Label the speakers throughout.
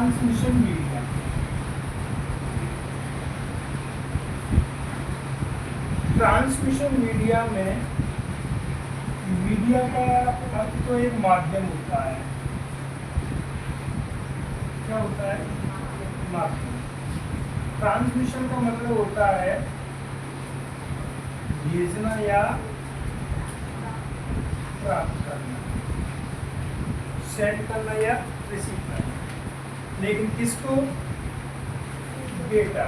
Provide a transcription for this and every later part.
Speaker 1: Transmission media. Transmission media में media का अर्थ तो एक माध्यम होता है। क्या होता है? माध्यम। ट्रांसमिशन का मतलब होता है भेजना या प्राप्त करना, सेंड करना या रिसीव करना। लेकिन किसको? डेटा।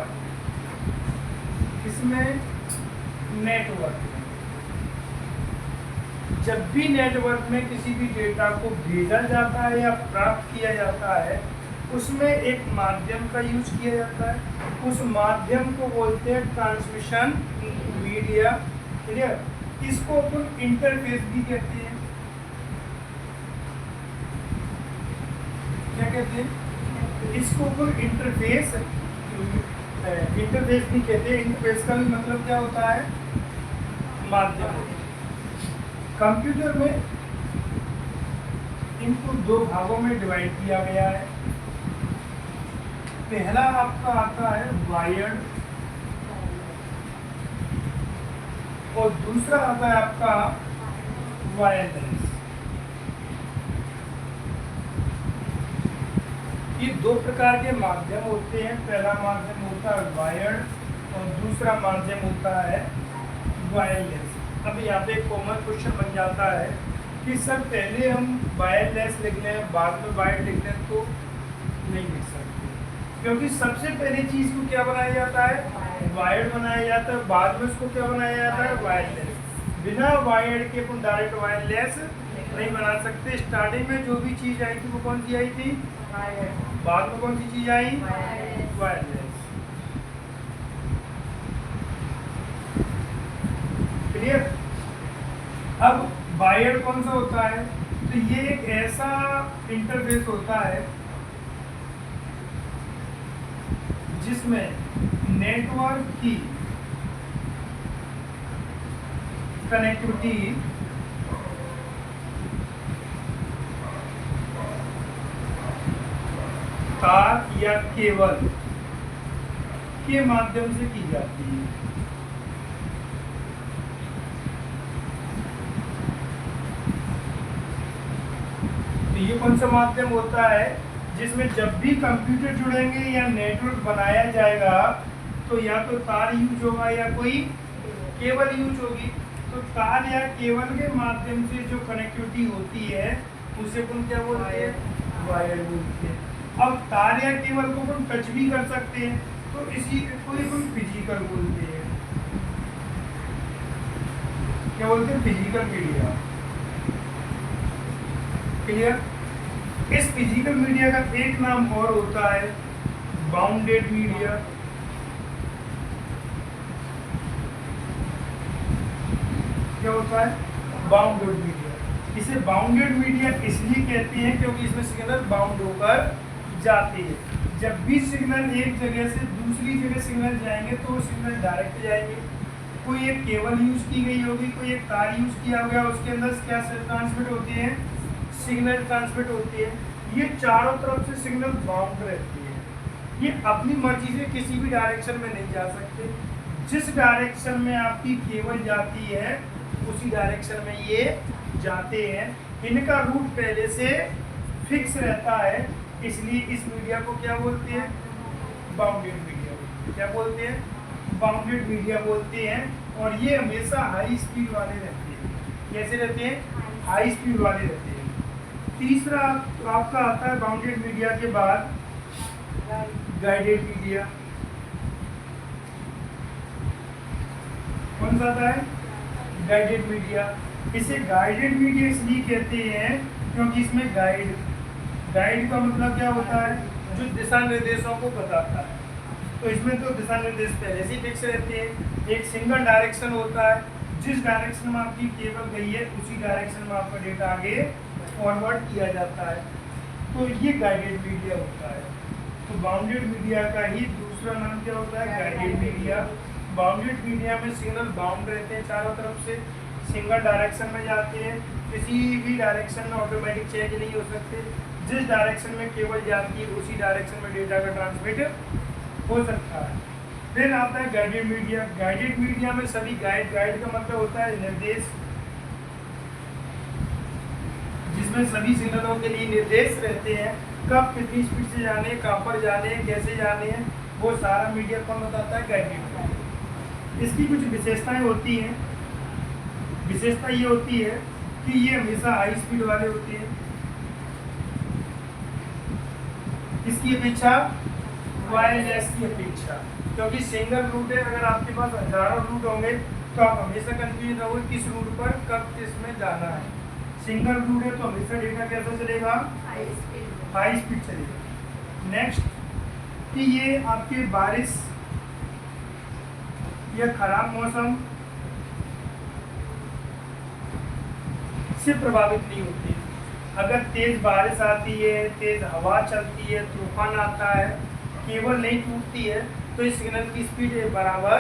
Speaker 1: किसमें? नेटवर्क में। जब भी नेटवर्क में किसी भी डेटा को भेजा जाता है या प्राप्त किया जाता है, उसमें एक माध्यम का यूज किया जाता है। उस माध्यम को बोलते हैं ट्रांसमिशन मीडिया। क्लियर? इसको अपन इंटरफेस भी कहते हैं। क्या कहते हैं? इसको अपन इंटरफेस भी कहते हैं। इंटरफेस का भी मतलब क्या होता है? माध्यम। कंप्यूटर में इनको दो भागों में डिवाइड किया गया है। पहला आपका आता है वायर्ड और दूसरा आता है आपका वायरलेस। ये दो प्रकार के माध्यम होते हैं। पहला माध्यम होता है वायर्ड और दूसरा माध्यम होता है वायरलेस। अब यहाँ पे कॉमन क्वेश्चन बन जाता है कि सर पहले हम वायरलेस लिख लें बाद में वायर्ड लिख लें, तो नहीं लिख सकते, क्योंकि सबसे पहले चीज को क्या बनाया जाता है? वायर्ड बनाया जाता है। बाद में उसको क्या बनाया जाता है? वायरलेस। बिना वायर्ड के अपन डायरेक्ट वायरलेस नहीं बना सकते। स्टार्टिंग में जो भी चीज आई थी वो कौन सी आई थी? बाद में कौन सी चीज आई? वायरलेस। क्लियर? अब वायर्ड कौन सा होता है? तो ये एक ऐसा इंटरफेस होता है जिसमें नेटवर्क की कनेक्टिविटी तार या केबल के माध्यम से की जाती है। तो ये कौन सा माध्यम होता है? जिसमें जब भी कंप्यूटर जुड़ेंगे या नेटवर्क बनाया जाएगा तो या तो तार यूज होगा या कोई केबल यूज होगी। तो तार या केबल के माध्यम से जो कनेक्टिविटी होती है उसे अपन क्या बोलते हैं? वायर बोलते हैं। अब तार या केबल को अपन टच भी कर सकते हैं, तो इसी को अपन फिजिकल बोलते हैं। क्या बोलते हैं? Physical media. क्लियर? इस फिजिकल मीडिया का एक नाम और होता है बाउंडेड मीडिया। क्या होता है? Bounded media. इसे बाउंडेड मीडिया इसलिए कहते हैं क्योंकि इसमें सिग्नल बाउंड होकर जाते हैं। जब भी सिग्नल एक जगह से दूसरी जगह सिग्नल जाएंगे तो सिग्नल डायरेक्ट जाएंगे। कोई एक केबल यूज की गई होगी, कोई एक तार यूज किया गया, उसके अंदर क्या ट्रांसमिट होती है? सिग्नल ट्रांसमिट होती है। ये चारों तरफ से सिग्नल बाउंड रहती है। ये अपनी मर्जी से किसी भी डायरेक्शन में नहीं जा सकते। जिस डायरेक्शन में आपकी केबल जाती है उसी डायरेक्शन में ये जाते हैं। इनका रूट पहले से फिक्स रहता है, इसलिए इस मीडिया को क्या बोलते हैं? Bounded media. क्या बोलते हैं? बाउंडेड मीडिया बोलते हैं। और ये हमेशा हाई स्पीड वाले रहते हैं। कैसे रहते हैं? हाई स्पीड वाले रहते हैं। तीसरा आपका आता है बाउंडेड मीडिया के बाद गाइडेड मीडिया। कौन सा आता है? Guided media. इसे गाइडेड मीडिया इसलिए कहते हैं क्योंकि इसमें गाइड का मतलब क्या होता है? जो दिशा निर्देशों को बताता है। तो इसमें तो दिशा निर्देश पहले से फिक्स रहते हैं। एक सिंगल डायरेक्शन होता है, जिस डायरेक्शन में आपकी केबल गई है उसी डायरेक्शन में आपका डेटा आगे फॉरवर्ड किया जाता है। तो ये गाइडेड मीडिया होता है। तो बाउंडेड मीडिया का ही दूसरा नाम क्या होता है? Guided media. बाउंडेड मीडिया में सिग्नल बाउंड रहते हैं, चारों तरफ से सिंगल डायरेक्शन में जाते हैं, किसी भी डायरेक्शन में ऑटोमेटिक चेंज नहीं हो सकते। जिस डायरेक्शन में केबल जाती है उसी डायरेक्शन में डेटा का ट्रांसमिट हो सकता है। फिर आता है गाइडेड मीडिया। गाइडेड मीडिया में सभी गाइड का मतलब होता है निर्देश, जिसमें सभी सिग्नलों के लिए निर्देश रहते हैं, कब कितनी स्पीड से जाने, कहाँ पर जाने, कैसे जाने हैं, वो सारा मीडिया कौन बताता है? गाइडेड। इसकी कुछ विशेषताएं होती हैं। विशेषता ये होती है कि ये हमेशा हाई स्पीड वाले होते हैं। इसकी अपेक्षा वायरलेस की अपेक्षा, क्योंकि सिंगल रूट है। अगर आपके पास हजारों रूट होंगे तो आप हमेशा कंफ्यूज रहोगे किस रूट पर कब किस में जाना है। सिंगल रूट है तो हमेशा डेटा कैसा चलेगा? हाई स्पीड चलेगा। नेक्स्ट कि ये आपके बारिश या खराब मौसम से प्रभावित नहीं होती। अगर तेज बारिश आती है, तेज हवा चलती है, तूफान आता है, केबल नहीं टूटती है तो इस सिग्नल की स्पीड बराबर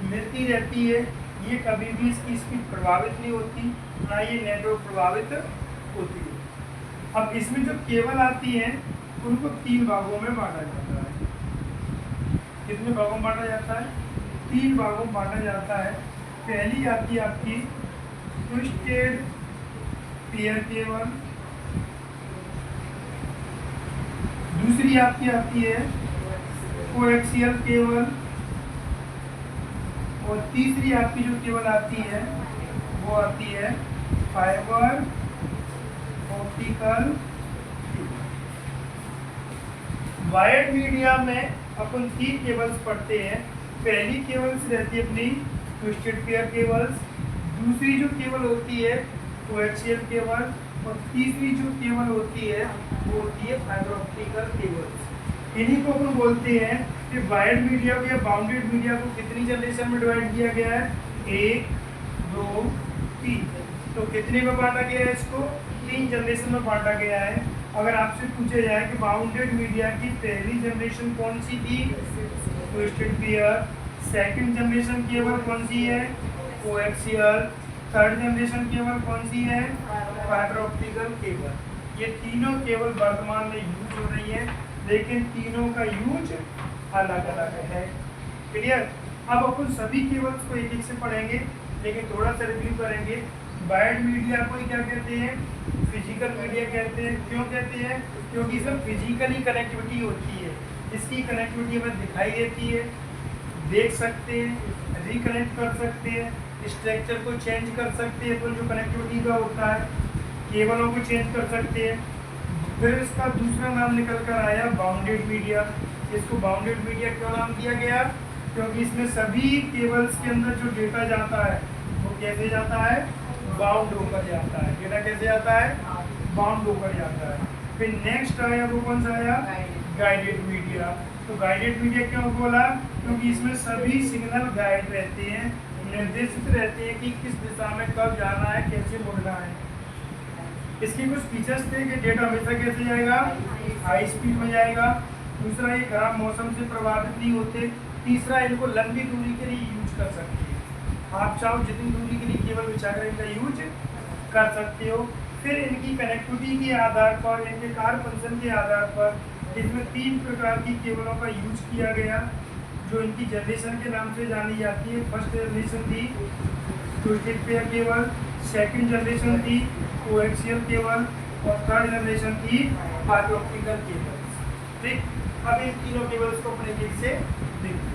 Speaker 1: मिलती रहती है। ये कभी भी इसकी स्पीड प्रभावित नहीं होती, ना ये नेटवर्क प्रभावित होती है। अब इसमें जो केबल आती है उनको 3 भागों में बांटा जाता है। कितने भागों में बांटा जाता है? 3 भागों में बांटा जाता है। पहली आती है आपकी ट्विस्टेड पेयर केबल, दूसरी आपकी आती है कोएक्सियल केबल, और तीसरी आपकी जो केबल आती है वो आती है फाइबर ऑप्टिकल। वायर्ड मीडिया में अपन 3 केबल्स पढ़ते हैं। पहली केबल्स रहती है अपनी ट्विस्टेड पेयर केबल्स, दूसरी जो केबल होती है कोएक्सियल केबल, और तीसरी जो केबल होती है वो होती है फाइबर ऑप्टिकल केबल्स। इन्हीं को अपन बोलते हैं कि वायर्ड मीडिया को या बाउंडेड मीडिया को कितनी जनरेशन में डिवाइड किया गया है? 1, 2, 3। तो कितने में बांटा गया है इसको? 3 जनरेशन में बांटा गया है। अगर आपसे पूछा जाए कि बाउंडेड मीडिया की पहली जनरेशन कौन सी थी? Twisted pair. Second generation cable कौन सी है? कोएक्सियल। थर्ड जनरेशन केबल कौन सी है? Fibre optical cable. ये तीनों केबल वर्तमान में यूज हो रही है, लेकिन तीनों का यूज अलग अलग है। क्लियर? अब अपन सभी केबल्स को एक एक से पढ़ेंगे, लेकिन थोड़ा सा रिव्यू करेंगे। वायर्ड मीडिया को क्या कहते हैं? फिजिकल मीडिया कहते हैं। क्यों कहते हैं? क्योंकि इसमें फिजिकली कनेक्टिविटी होती है। इसकी कनेक्टिविटी हमें दिखाई देती है, देख सकते हैं, रिकनेक्ट कर सकते हैं, स्ट्रक्चर को चेंज कर सकते हैं। तो जो कनेक्टिविटी का होता है, केबलों को चेंज कर सकते हैं। फिर इसका दूसरा नाम निकल कर आया बाउंडेड मीडिया। इसको बाउंडेड मीडिया क्यों नाम दिया गया? क्योंकि इसमें सभी केबल्स के अंदर जो डेटा जाता है वो कैसे जाता है? बाउंड होकर जाता है। डेटा कैसे जाता है? बाउंड होकर जाता है। फिर नेक्स्ट आया वो कौन सा आया? Guided media. तो गाइडेड मीडिया क्यों बोला? क्योंकि इसमें सभी सिग्नल गाइड रहते हैं, निर्देशित रहते हैं कि किस दिशा में कब जाना है, कैसे मुड़ना है। इसके कुछ फीचर्स थे कि डेटा हमेशा कैसे जाएगा? हाई स्पीड में जाएगा। दूसरा, ये खराब मौसम से प्रभावित नहीं होते। तीसरा, इनको लंबी दूरी के लिए यूज कर सकते हैं। आप चाहो जितनी दूरी के लिए केबल बिछाकर इनका यूज कर सकते हो। फिर इनकी कनेक्टिविटी के आधार पर, इनके कार्य फंक्शन के आधार पर इसमें 3 प्रकार की केबलों का यूज किया गया, जो इनकी जनरेशन के नाम से जानी जाती है। फर्स्ट जनरेशन थी twisted pair cable, second generation थी कोएक्सियल केबल, और थर्ड जनरेशन थी फाइबर ऑप्टिकल केबल। ठीक, अब इन तीनों केबल्स को अपने एक से देखते हैं।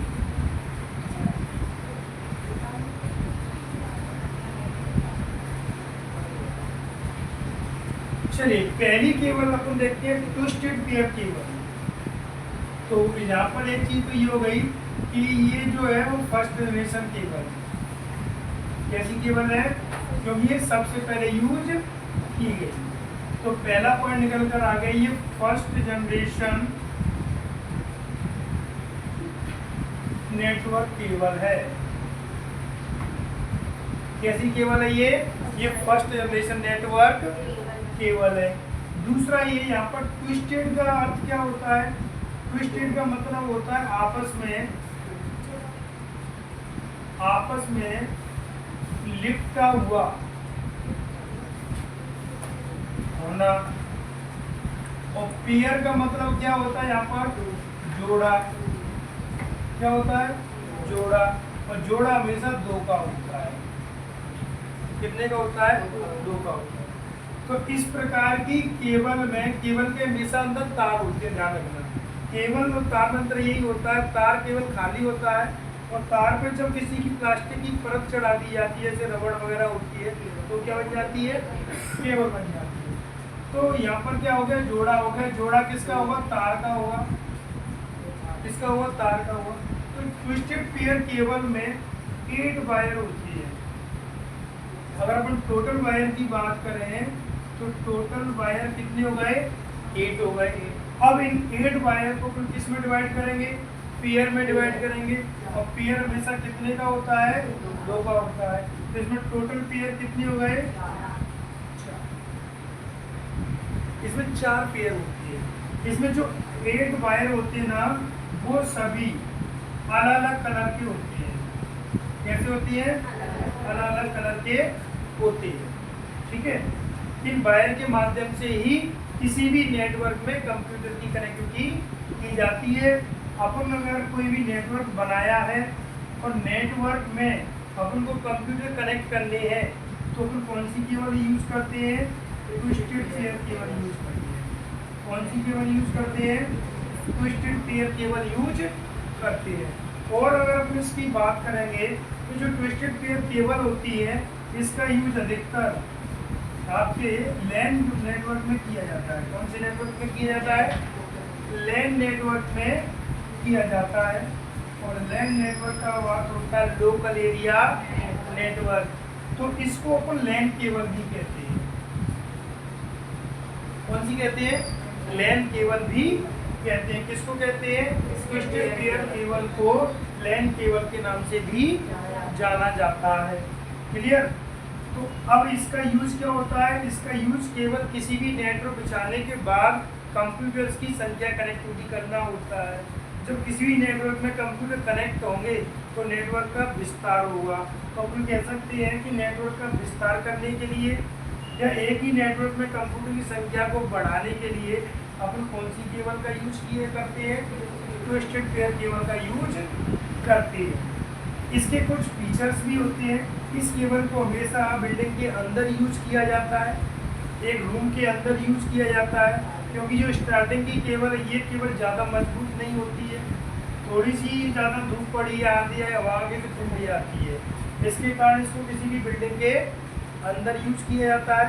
Speaker 1: चलिए, पहली केबल अपन देखते हैं ट्विस्टेड पेयर केबल। तो यहाँ पर एक चीज तो ये हो गई कि ये जो है वो फर्स्ट जनरेशन केबल। कैसी केबल है? क्योंकि ये सबसे पहले यूज की गई। तो पहला पॉइंट निकल कर आ गया, ये फर्स्ट जनरेशन नेटवर्क केबल है। कैसी केबल है ये फर्स्ट जनरेशन नेटवर्क केबल है। दूसरा, ये यहाँ पर ट्विस्टेड का अर्थ क्या होता है? ट्विस्टेड का मतलब होता है आपस में लिपटा हुआ होना। और पेयर का मतलब क्या होता है यहाँ पर, जोड़ा। क्या होता है, जोड़ा। और जोड़ा हमेशा दो का होता है। कितने का होता है, दो का होता है। तो इस प्रकार की केबल में, केबल के हमेशा अंदर तार होते हैं, ध्यान रखना। केबल और तार में अंतर यही होता है, तार केवल खाली होता है और तार पे जब किसी की प्लास्टिक की परत चढ़ा दी जाती है, जैसे रबड़ वगैरह होती है, तो क्या बन जाती है, केबल बन जाती है। तो यहाँ पर क्या हो गया, जोड़ा हो गया। जोड़ा किसका होगा, तार का होगा। किसका होगा, तार का होगा। तो ट्विस्टेड पेयर केबल में 8 वायर होती है। अगर अपन टोटल वायर की बात करें तो टोटल वायर कितने हो गए, 8 हो गए। अब इन 8 वायर को अपन किस में डिवाइड करेंगे, पेयर में डिवाइड करेंगे। और पेयर हमेशा कितने का होता है, 2 का होता है। तो इसमें टोटल पेयर कितने हो गए, 4। इसमें 4 पेयर होती है। इसमें जो 8 वायर होते हैं ना, वो सभी अलग अलग कलर की होती है। कैसे होती है, अलग अलग कलर के होते हैं। ठीक है। इन वायर के माध्यम से ही किसी भी नेटवर्क में कंप्यूटर की कनेक्टिविटी की जाती है। अपन अगर कोई भी नेटवर्क बनाया है और नेटवर्क में अपन को कंप्यूटर कनेक्ट करने हैं, तो अपन कौन सी केबल यूज करते हैं, ट्विस्टेड पेयर केबल यूज करते हैं। कौन सी केबल यूज करते हैं, ट्विस्टेड पेयर केबल यूज करते हैं। और अगर अपन इसकी बात करेंगे तो जो ट्विस्टेड पेयर केबल होती है, इसका यूज अधिकतर आपके लैन नेटवर्क में किया जाता है। कौन से नेटवर्क में किया जाता है, लैन नेटवर्क में किया जाता है। और लैन नेटवर्क का बात होता है लोकल एरिया नेटवर्क। तो इसको अपन लैन केबल भी कहते हैं। कौन सी कहते हैं, लैन केबल भी कहते हैं। किसको कहते हैं, ट्विस्टेड पेयर केबल को लैन केबल के नाम से भी जाना जाता है। क्लियर। तो अब इसका यूज क्या होता है, इसका यूज केवल किसी भी नेटवर्क बिछाने के बाद कंप्यूटर्स की संख्या कनेक्टिविटी करना होता है। जब किसी भी नेटवर्क में कंप्यूटर कनेक्ट होंगे तो नेटवर्क का विस्तार होगा। तो अपन कह सकते हैं कि नेटवर्क का विस्तार करने के लिए या एक ही नेटवर्क में कंप्यूटर की संख्या को बढ़ाने के लिए अपन कौन सी केबल का यूज किए करते हैं, ट्विस्टेड पेयर केबल का यूज करते हैं। इसके कुछ फीचर्स भी होते हैं। इस केबल को हमेशा बिल्डिंग के अंदर यूज किया जाता है, एक रूम के अंदर यूज किया जाता है, क्योंकि जो स्टार्टिंग की केबल है, ये केबल ज़्यादा मजबूत नहीं होती है। थोड़ी सी ज़्यादा धूप पड़ी या आंधी है, हवा आगे से टूट जाती है। इसके कारण इसको किसी भी बिल्डिंग के अंदर यूज किया जाता है।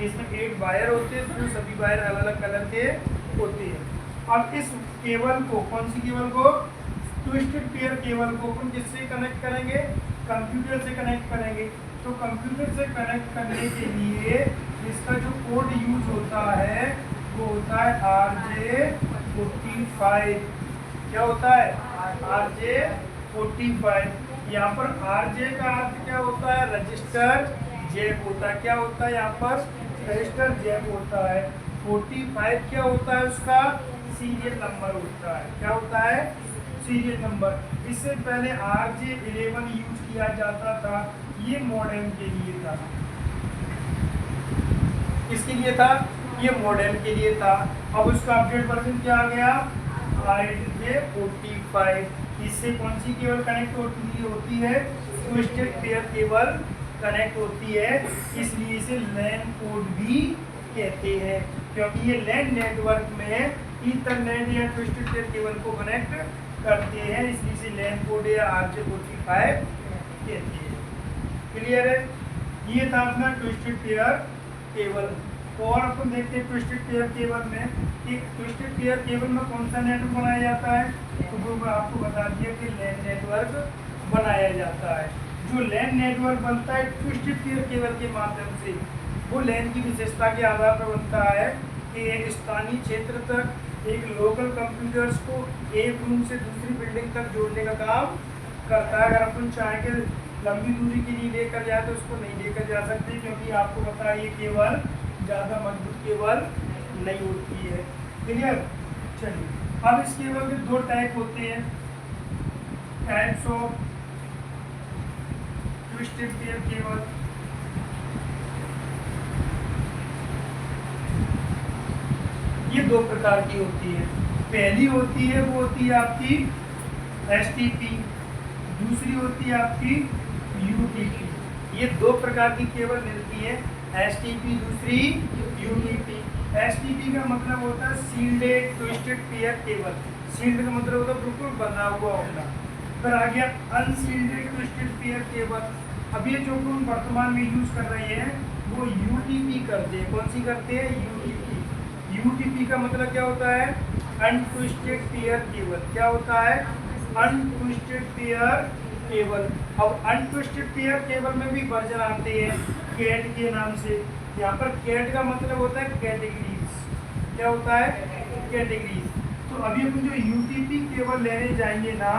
Speaker 1: इसमें 8 वायर होते हैं, तो सभी वायर अलग अलग कलर के होते हैं। अब इस केबल को, कौन सी केबल को, ट्विस्टेड पेयर केबल को अपन किससे कनेक्ट करेंगे, कंप्यूटर से कनेक्ट करेंगे। तो कंप्यूटर से कनेक्ट करने के लिए इसका जो कोड यूज होता है वो होता है RJ45। क्या होता है, RJ45। यहाँ पर RJ का अर्थ क्या होता है, रजिस्टर जैक होता है। क्या होता है, यहाँ पर रजिस्टर जैक होता है। 45 क्या होता है, उसका सीरियल नंबर होता है। क्या होता है, सीरियल नंबर। इससे पहले RJ11 यूज किया जाता था, ये मॉडेम के लिए था। किसके लिए था, ये मॉडेम के लिए था। अब उसका अपडेट वर्जन क्या आ गया, RJ45। इससे कौन सी केबल कनेक्ट होती है, ट्विस्टेड पेयर केबल कनेक्ट होती है। इसलिए इसे लैन कोड भी कहते हैं, क्योंकि ये लैन नेटवर्क में ईथरनेट या ट्विस्टेड पेयर केबल को कनेक्ट करते हैं। इसलिए इसे लैन कोड या RJ45 कहते हैं। क्लियर है। ये था अपना ट्विस्टेड पेयर केबल। और अपन देखते हैं ट्विस्टेड पेयर केबल में कि ट्विस्टेड पेयर केबल में कौन सा नेटवर्क बनाया जाता है, तो वो मैं आपको बता दिया कि लैन नेटवर्क बनाया जाता है। जो लैन नेटवर्क बनता है ट्विस्टेड पेयर केबल के माध्यम से, वो लैन की विशेषता के आधार पर बनता है कि एक स्थानीय क्षेत्र तक एक लोकल कंप्यूटर्स को एक रूम से दूसरी बिल्डिंग तक जोड़ने का काम करता है। अगर अपन चाहें कि लंबी दूरी के लिए लेकर जाए तो उसको नहीं लेकर जा सकते, क्योंकि आपको पता है ये केबल ज़्यादा मजबूत केबल नहीं होती है। क्लियर। चलिए, अब इस केबल के 2 टाइप होते हैं, types of twisted pair cable. ये दो प्रकार की होती है। पहली होती है वो होती है आपकी STP, दूसरी होती है आपकी UTP। ये दो प्रकार की केबल मिलती है, STP दूसरी UTP। STP का मतलब होता है shielded twisted pair cable. Shield का मतलब होता है बिल्कुल बंधा हुआ होना। फिर आ गया अनसील्डेड ट्विस्टेड पेयर केबल। अब ये जो हम वर्तमान में यूज कर रहे हैं वो UTP करते हैं। कौन सी करते हैं? UTP। UTP का मतलब क्या होता है? Untwisted pair cable. क्या होता है? Untwisted pair cable. अब अनट्विस्टेड पेयर केबल में भी वर्जन आते हैं कैट के नाम से। यहाँ पर कैट का मतलब होता है कैटेगरीज। क्या होता है? कैटेगरीज। तो अभी अपन जो UTP केबल लेने जाएंगे ना,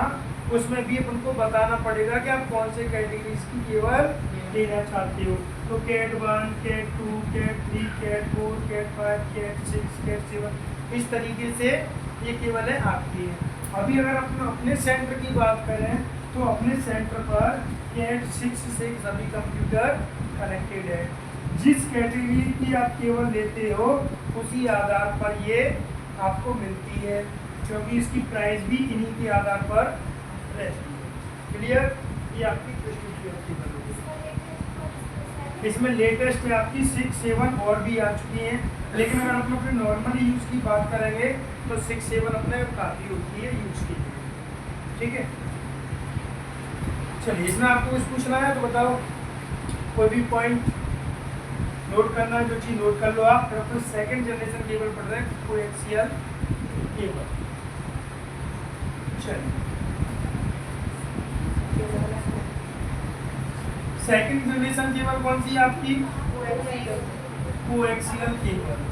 Speaker 1: उसमें भी अपन को बताना पड़ेगा कि आप कौन से कैटेगरीज की केबल लेना चाहते हो। तो cat 1, cat 2, cat 3, cat 4, cat 5, cat 6, cat 7, इस तरीके से ये केबलें आती हैं। अभी अगर अपन अपने सेंटर की बात करें तो अपने सेंटर पर कैट 6 से सभी कंप्यूटर कनेक्टेड है। जिस कैटेगरी की आप केबल लेते हो उसी आधार पर ये आपको मिलती है, क्योंकि इसकी प्राइस भी इन्हीं के आधार पर रहती है। क्लियर? ये आपकी केबल होगी। इसमें लेटेस्ट है आपकी 6, 7 और भी आ चुकी हैं, लेकिन अगर आप लोग नॉर्मली यूज़ की बात करेंगे तो 6, 7 अपने काफ़ी होती है यूज़ के लिए। ठीक है, चलिए इसमें आपको कुछ पूछना है तो बताओ, कोई भी पॉइंट नोट करना है, जो चीज़ नोट कर लो आप। फिर अपने सेकेंड जनरेशन केबल पढ़ रहे हैं, कोएक्सियल केबल। चलिए सेकेंड जनरेशन केबल कौन सी है आपकी? Coaxial cable.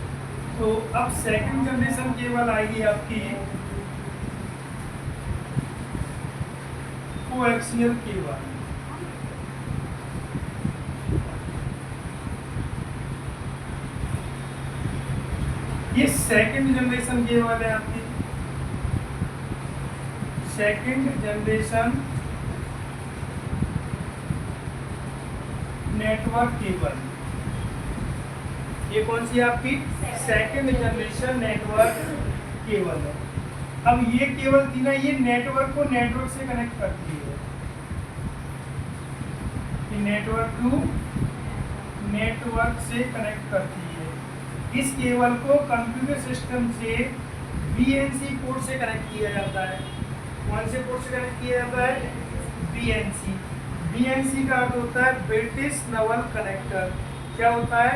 Speaker 1: तो अब सेकेंड जनरेशन केबल आएगी आपकी कोएक्सियल केबल। ये सेकंड जनरेशन केबल है आपकी, सेकंड जनरेशन नेटवर्क केबल। ये कौन सी है आपकी? सेकंड जनरेशन नेटवर्क केबल है। अब ये केबल थी ना, ये नेटवर्क को नेटवर्क से कनेक्ट करती है। ये नेटवर्क टू नेटवर्क से कनेक्ट करती है। इस केबल को कंप्यूटर सिस्टम से BNC पोर्ट से कनेक्ट किया जाता है। कौन से पोर्ट से कनेक्ट किया जाता है? BNC। BNC का अर्थ होता है ब्रिटिश नवल कनेक्टर। क्या होता है?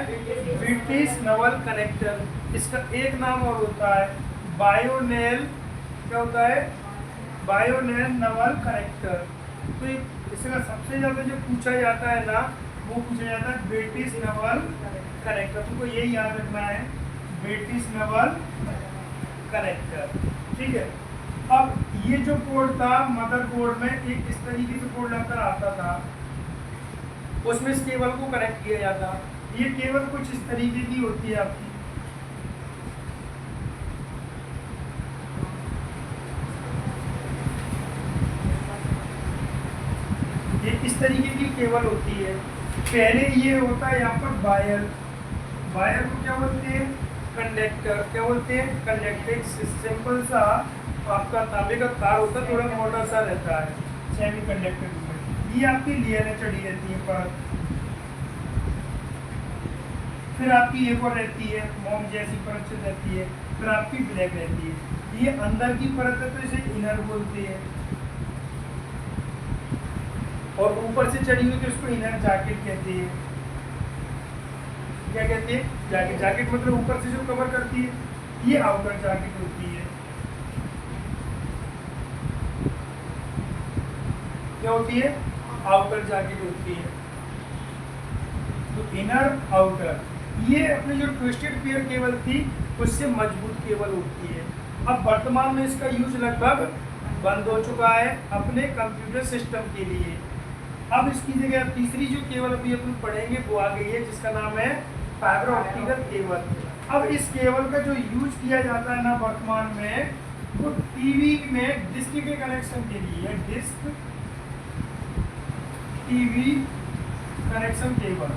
Speaker 1: British Naval connector. इसका एक नाम और होता है बायोनेल। क्या होता है? बायोनेल नवल कनेक्टर। तो इसका सबसे ज़्यादा जो पूछा जाता है ना, वो पूछा जाता है ब्रिटिश नवल कनेक्टर। तुमको यही याद रखना है, ब्रिटिश नवल कनेक्टर। ठीक है, अब ये जो पोर्ट था मदरबोर्ड में, एक इस तरीके से पोर्ट लगकर आता था, उसमें इस केबल को कनेक्ट किया जाता। ये केबल कुछ इस तरीके की होती है आपकी। ये इस तरीके की केबल होती है। पहले ये होता है यहाँ पर वायर। वायर को क्या बोलते हैं? कंडक्टर। क्या बोलते हैं? कंडक्टर। सिंपल सा आपका तांबे का तार होता है, थोड़ा मोटा सा रहता है, सेमी कंडक्टर में। ये आपकी लेयर चढ़ी रहती है परत। फिर आपकी एक और रहती है मोम जैसी परत से रहती है। फिर आपकी ब्लैक रहती है। ये अंदर की परत है तो इसे इनर बोलते हैं, और ऊपर से चढ़ी हुई तो इसको इनर जैकेट कहते हैं। क्या कहते हैं? जैकेट। जैकेट मतलब ऊपर से जो कवर करती है, ये आउटर जैकेट होती है। क्या होती है? आउटर जैकेट होती है। तो इनर आउटर, ये अपनी जो ट्विस्टेड पेयर केबल थी उससे मजबूत केबल होती है। अब वर्तमान में इसका यूज लगभग बंद हो चुका है अपने कंप्यूटर सिस्टम के लिए। अब इसकी जगह तीसरी जो केबल अभी अपन पढ़ेंगे वो आ गई है, जिसका नाम है फाइबर ऑप्टिकल केबल। अब इस केबल का जो यूज किया जाता है ना वर्तमान में, वो टीवी में डिस्क के कनेक्शन के लिए है। Dish TV connection cable.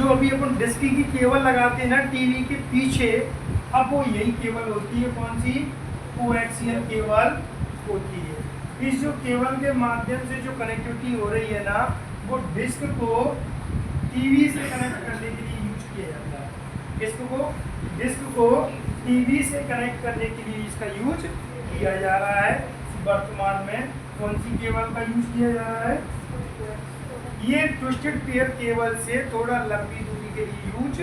Speaker 1: जो अभी अपन डिस्क की केबल लगाते हैं ना टीवी के पीछे, अब वो यही केबल होती है, कौन सी, कोएक्सियल केबल होती है। इस जो केबल के माध्यम से जो कनेक्टिविटी हो रही है ना, वो डिस्क को टीवी से कनेक्ट करने के लिए यूज किया जाता है। डिस्क को टीवी से कनेक्ट करने के लिए इसका यूज किया जा रहा है। वर्तमान में कौन सी केबल का यूज किया जा रहा है, ये ट्विस्टेड पेयर केबल से थोड़ा लंबी दूरी के लिए यूज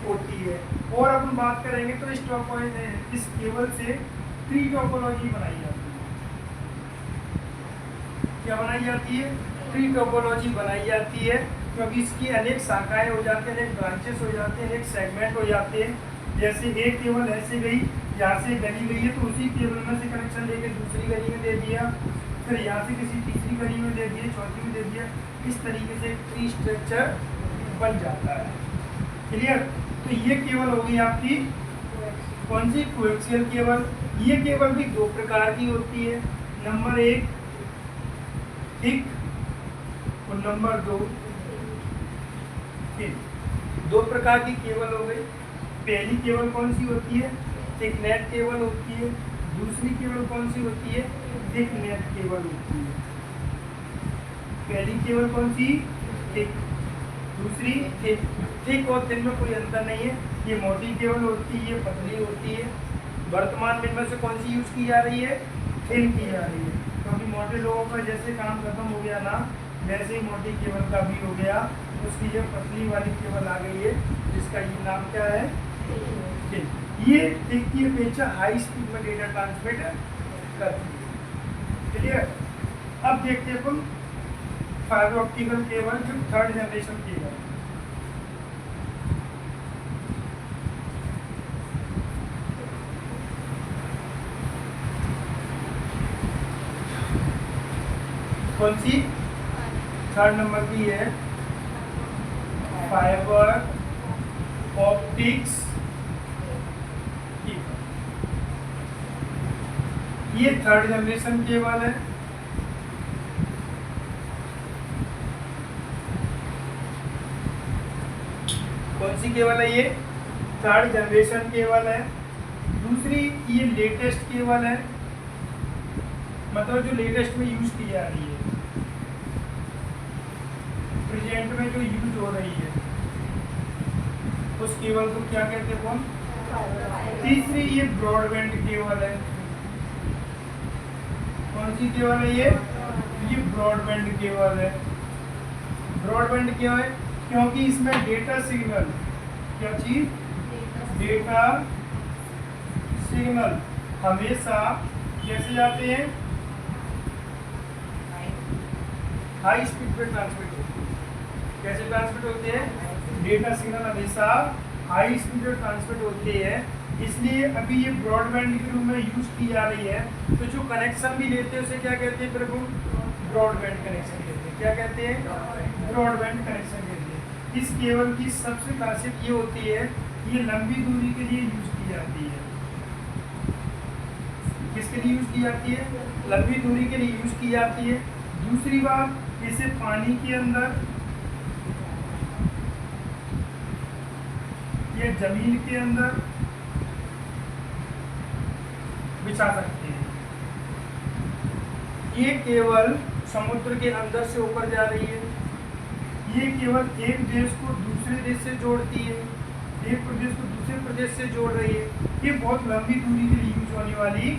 Speaker 1: होती है। और अपन बात करेंगे तो इस केबल से ट्री टोपोलॉजी बनाई जाती है। क्या बनाई जाती है, ट्री टोपोलॉजी बनाई जाती है, क्योंकि इसकी अनेक शाखाएं हो जाती हैं, अनेक ब्रांचेस हो जाते हैं, अनेक सेगमेंट हो जाते हैं। जैसे एक केबल ऐसे गई, यहाँ से गली गई है तो उसी केबल में से कनेक्शन लेके दूसरी गली में दे दिया, फिर यहाँ से किसी तीसरी गली में दे दिया, चौथी में दे दिया। इस तरीके से ट्री स्ट्रक्चर बन जाता है। क्लियर। तो ये केबल हो गई आपकी कौन सी, कोएक्सियल केबल। ये केबल भी दो प्रकार की होती है, नंबर 1 थिक और नंबर 2 थिन। दो प्रकार की केबल हो गई। पहली केबल कौन सी होती है, थिक नेट केबल होती है। दूसरी केबल कौन सी होती है, थिक नेट केबल होती है। पहली केबल कौन सी, थिक, दूसरी थिक। थिक और थिन में कोई अंतर नहीं है, ये मोटी केबल होती है, ये पतली होती है। वर्तमान में इनमें से कौन सी यूज की जा रही है, थिन की जा रही है, क्योंकि मोटे लोगों का जैसे काम खत्म हो गया ना, वैसे ही मोटी केबल का भी हो गया। उसकी जो पतली वाली केबल आ गई है, जिसका ये नाम क्या है, थिन। ये थिक की अपेक्षा हाई स्पीड में डेटा ट्रांसमिट करती है। क्लियर। अब देखते हैं अपन फाइबर ऑप्टिकल केबल, जो थर्ड जनरेशन केबल। कौन सी, थर्ड नंबर की है, फाइबर ऑप्टिक्स केबल। ये थर्ड जनरेशन केबल है। कौन सी केबल है, ये थर्ड जनरेशन केबल है। दूसरी ये लेटेस्ट केबल है, मतलब जो लेटेस्ट में यूज की जा रही है, प्रेजेंट में जो यूज हो रही है, उस केबल को क्या कहते हैं, कौन। तीसरी ये ब्रॉडबैंड केबल है। कौन सी केबल है ये ब्रॉडबैंड केबल है। ब्रॉडबैंड क्यों है, क्योंकि इसमें डेटा सिग्नल, क्या चीज, डेटा सिग्नल हमेशा कैसे जाते हैं, हाई स्पीड पे ट्रांसमिट होते हैं। कैसे ट्रांसमिट होते हैं, डेटा सिग्नल हमेशा हाई स्पीड पे ट्रांसमिट होते हैं। इसलिए अभी ये ब्रॉडबैंड के रूप में यूज की जा रही है। तो जो कनेक्शन भी लेते हैं उसे क्या कहते हैं, फिर ब्रॉडबैंड कनेक्शन कहते हैं। क्या कहते हैं, ब्रॉडबैंड कनेक्शन कहते हैं। इस केबल की सबसे खासियत ये होती है, ये लंबी दूरी के लिए यूज की जाती है। किसके लिए यूज की जाती है, लंबी दूरी के लिए यूज की जाती है। दूसरी बात, इसे पानी के अंदर या जमीन के अंदर बिछा सकते हैं। ये केवल समुद्र के अंदर से होकर जा रही है। ये केवल एक देश को दूसरे देश से जोड़ती है, एक प्रदेश को दूसरे प्रदेश से जोड़ रही है। ये बहुत लंबी दूरी के लिए यूज होने वाली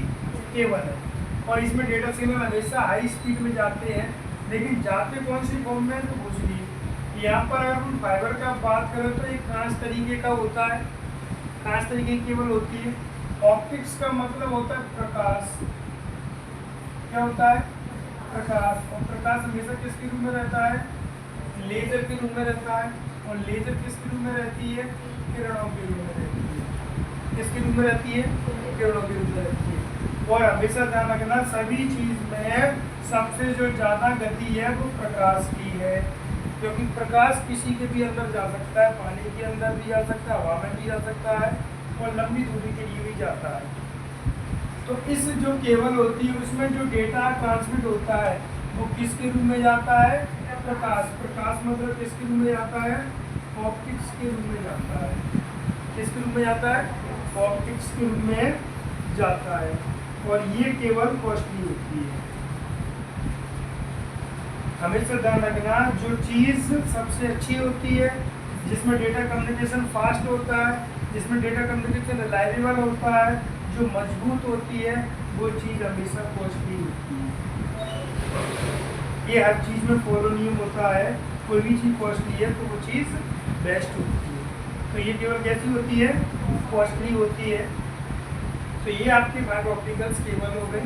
Speaker 1: केबल है, और इसमें डेटा सिग्नल हमेशा हाई स्पीड में जाते हैं। लेकिन जाते कौन सी फॉर्म में, तो पूछ लीजिए। यहाँ पर अगर हम फाइबर का बात करें तो एक खास तरीके का होता है, खास तरीके की केबल होती है। ऑप्टिक्स का मतलब होता है प्रकाश। क्या होता है, प्रकाश। और प्रकाश हमेशा किसके रूप में रहता है, लेजर के रूप में रहता है। और लेजर किसके रूप में रहती है, किरणों के रूप में रहती है। किसके रूप में रहती है, किरणों के रूप में रहती है। और हमेशा ध्यान रखना, सभी चीज में सबसे जो ज्यादा गति है वो प्रकाश की है, क्योंकि प्रकाश किसी के भी अंदर जा सकता है, पानी के अंदर भी जा सकता है, हवा में भी जा सकता है, और लंबी दूरी के लिए भी जाता है। तो इस जो केबल होती है उसमें जो डेटा ट्रांसमिट होता है वो किसके रूप में जाता है, प्रकाश। प्रकाश मतलब किसके रूप में जाता है, ऑप्टिक्स के रूप में जाता है। किसके रूप में जाता है? ऑप्टिक्स के रूप में जाता है। और ये केवल कॉस्टली होती है। हमेशा ध्यान रखना, जो चीज़ सबसे अच्छी होती है, जिसमें डेटा कम्युनिकेशन फास्ट होता है, जिसमें डेटा कम्युनिकेशन रिलायबल होता है, जो मजबूत होती है, वो चीज़ हमेशा कॉस्टली होती है। ये हर चीज़ में फॉलो नियम होता है, कोई भी चीज़ कॉस्टली है तो वो चीज़ बेस्ट होती है। तो ये केवल कैसी होती है? कॉस्टली होती है। तो ये आपके फाइबर ऑप्टिकल्स केबल हो गए।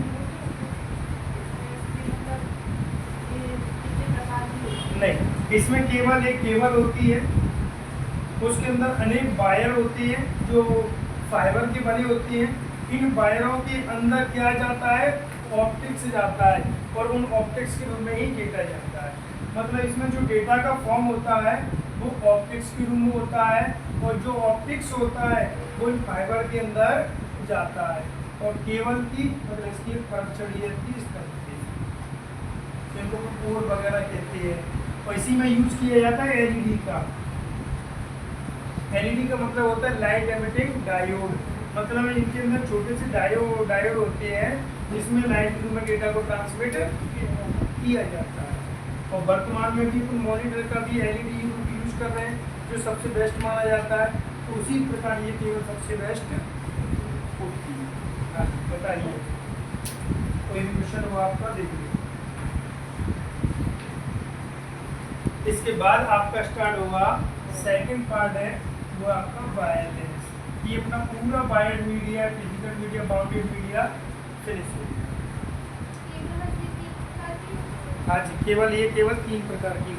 Speaker 1: नहीं, इसमें केवल एक केबल होती है, उसके अंदर अनेक वायर होती है जो फाइबर की बनी होती है। इन वायरों के अंदर क्या जाता है? ऑप्टिक्स जाता है, और उन ऑप्टिक्स के रूप में ही डेटा जाता है। मतलब इसमें जो डेटा का फॉर्म होता है वो ऑप्टिक्स के रूप में होता है, और जो ऑप्टिक्स होता है वो इन फाइबर के अंदर जाता है। और केबल की मतलब इसकी परत चढ़ी रहती है इस तरह से, जिनको कोर वगैरह कहते हैं। और इसी में यूज किया जाता है एलईडी का। एलईडी का मतलब होता है लाइट एमिटिंग डायोड। मतलब इनके अंदर छोटे से डायोड होते हैं जिसमें लाइट के रूप में डेटा को ट्रांसमिट किया जाता है। और वर्तमान में भी कुछ मॉनिटर का भी एलईडी यूज कर रहे हैं जो सबसे बेस्ट माना जाता है। तो उसी प्रकार ये केवल सबसे बेस्ट होती है। बताइए, कोई भी क्वेश्चन हो आपका देख लीजिए। इसके बाद आपका स्टार्ट होगा सेकंड पार्ट है वो आपका वायरलेस। ये अपना पूरा wired media, physical media, bounded media finish हो गया। हाँ जी, केवल 3 प्रकार की